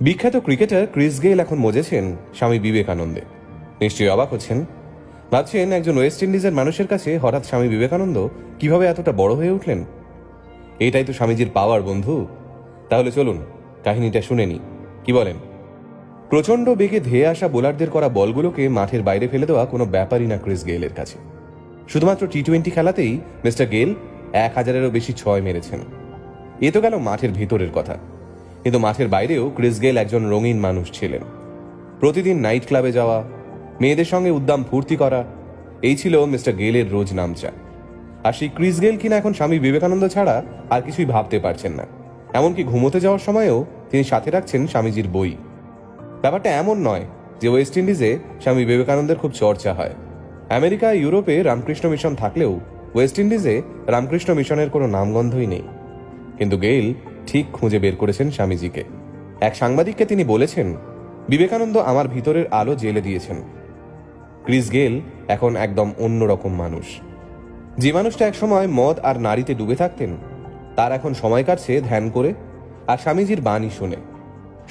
বিখ্যাত cricketer Chris Gayle এখন মজেছেন স্বামী বিবেকানন্দে। নিশ্চয়ই অবাক হচ্ছেন, ভাবছেন একজন ওয়েস্ট ইন্ডিজের মানুষের কাছে হঠাৎ স্বামী বিবেকানন্দ কিভাবে এতটা বড় হয়ে উঠলেন। এটাই তো স্বামীজির পাওয়ার বন্ধু। তাহলে চলুন কাহিনীটা শুনে নি, কি বলেন? প্রচণ্ড বেগে ধেয়ে আসা বোলারদের করা বলগুলোকে মাঠের বাইরে ফেলে দেওয়া কোনো ব্যাপারই না ক্রিস গেইলের কাছে। শুধুমাত্র টি-20 খেলাতেই মিস্টার গেইল 1000-এরও বেশি 6 মেরেছেন। এ তো গেল মাঠের ভিতরের কথা, কিন্তু মাঠের বাইরেও ক্রিস গেইল একজন রঙিন মানুষ ছিলেন। প্রতিদিন নাইট ক্লাবে যাওয়া, মেয়েদের সঙ্গে উদ্দাম ফুর্তি করা, এই ছিল মিস্টার গেইলের রোজ নামচা। আর সেই ক্রিস গেইল কিনা এখন স্বামী বিবেকানন্দ ছাড়া আর কিছুই ভাবতে পারছেন না। এমনকি ঘুমোতে যাওয়ার সময়ও তিনি সাথে রাখছেন স্বামীজির বই। ব্যাপারটা এমন নয় যে ওয়েস্ট ইন্ডিজে স্বামী বিবেকানন্দের খুব চর্চা হয়। আমেরিকা, ইউরোপে রামকৃষ্ণ মিশন থাকলেও ওয়েস্ট ইন্ডিজে রামকৃষ্ণ মিশনের কোনো নামগন্ধই নেই। কিন্তু গেইল ঠিক খুঁজে বের করেছেন স্বামীজিকে। এক সাংবাদিককে তিনি বলেছেন, বিবেকানন্দ আমার ভিতরের আলো জ্বেলে দিয়েছেন। ক্রিস গেইল এখন একদম অন্যরকম মানুষ। যে মানুষটা একসময় মদ আর নারীতে ডুবে থাকতেন, তার এখন সময় কাটছে ধ্যান করে আর স্বামীজির বাণী শুনে।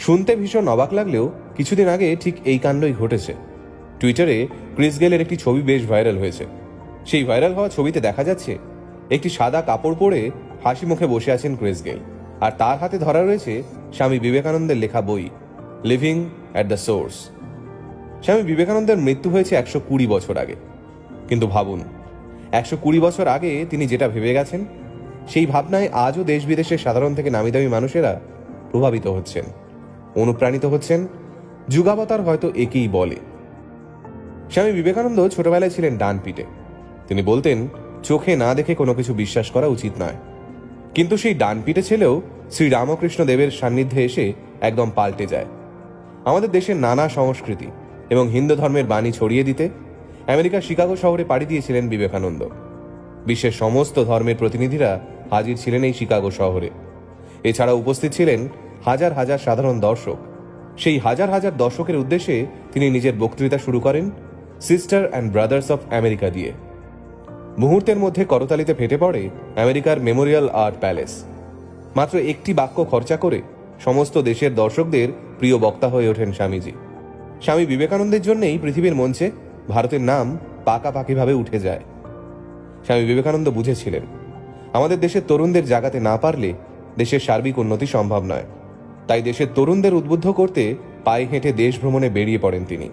শুনতে ভীষণ অবাক লাগলেও কিছুদিন আগে ঠিক এই কাণ্ডই ঘটেছে। টুইটারে ক্রিস গেইলের একটি ছবি বেশ ভাইরাল হয়েছে। সেই ভাইরাল হওয়া ছবিতে দেখা যাচ্ছে একটি সাদা কাপড় পরে হাসি মুখে বসে আছেন ক্রিস গেইল, আর তার হাতে ধরা রয়েছে স্বামী বিবেকানন্দের লেখা বই লিভিং অ্যাট দ্য সোর্স। স্বামী বিবেকানন্দের মৃত্যু হয়েছে 120 বছর আগে। কিন্তু ভাবুন, 120 বছর আগে তিনি যেটা ভেবে গেছেন, সেই ভাবনায় আজও দেশ বিদেশের সাধারণ থেকে নামিদামি মানুষেরা প্রভাবিত হচ্ছেন, অনুপ্রাণিত হচ্ছেন। যুগাবতার হয়তো একেই বলে। স্বামী বিবেকানন্দ ছোটবেলায় ছিলেন ডান পিটে। তিনি বলতেন, চোখে না দেখে কোনো কিছু বিশ্বাস করা উচিত নয়। কিন্তু সেই ডান পিটে ছেলেও শ্রী রামকৃষ্ণ দেবের সান্নিধ্যে এসে একদম পাল্টে যায়। আমাদের দেশের নানা সংস্কৃতি এবং হিন্দু ধর্মের বাণী ছড়িয়ে দিতে আমেরিকার শিকাগো শহরে পাড়ি দিয়েছিলেন বিবেকানন্দ। বিশ্বের সমস্ত ধর্মের প্রতিনিধিরা হাজির ছিলেন এই শিকাগো শহরে। এছাড়া উপস্থিত ছিলেন হাজার হাজার সাধারণ দর্শক। সেই হাজার হাজার দর্শকের উদ্দেশ্যে তিনি নিজের বক্তৃতা শুরু করেন sister and brothers of America দিয়ে। মুহূর্তের মধ্যে করতালিতে ফেটে পড়ে আমেরিকার মেমোরিয়াল আর্ট প্যালেস। মাত্র একটি বাক্য খরচা করে সমস্ত দেশের দর্শকদের প্রিয় বক্তা হয়ে ওঠেন স্বামীজি। স্বামী বিবেকানন্দের জন্যই পৃথিবীর মঞ্চে ভারতের নাম পাকাপাকিভাবে উঠে যায়। স্বামী বিবেকানন্দ বুঝেছিলেন, আমাদের দেশের তরুণদের জাগাতে না পারলে দেশের সার্বিক উন্নতি সম্ভব নয়। তাই দেশের তরুণদের উদ্বুদ্ধ করতে পায়ে হেঁটে দেশ ভ্রমণে বেরিয়ে পড়েন তিনি।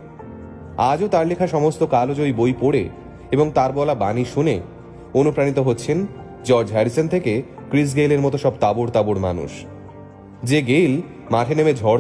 আজও তার লেখা সমস্ত কালজয়ী বই পড়ে এবং তার বলা বাণী শুনে অনুপ্রাণিত হচ্ছেন জর্জ হ্যারিসন থেকে ক্রিস গেইলের মতো সব তাবড় তাবড় মানুষ। যে গেইল মাঠে নেমে ঝড়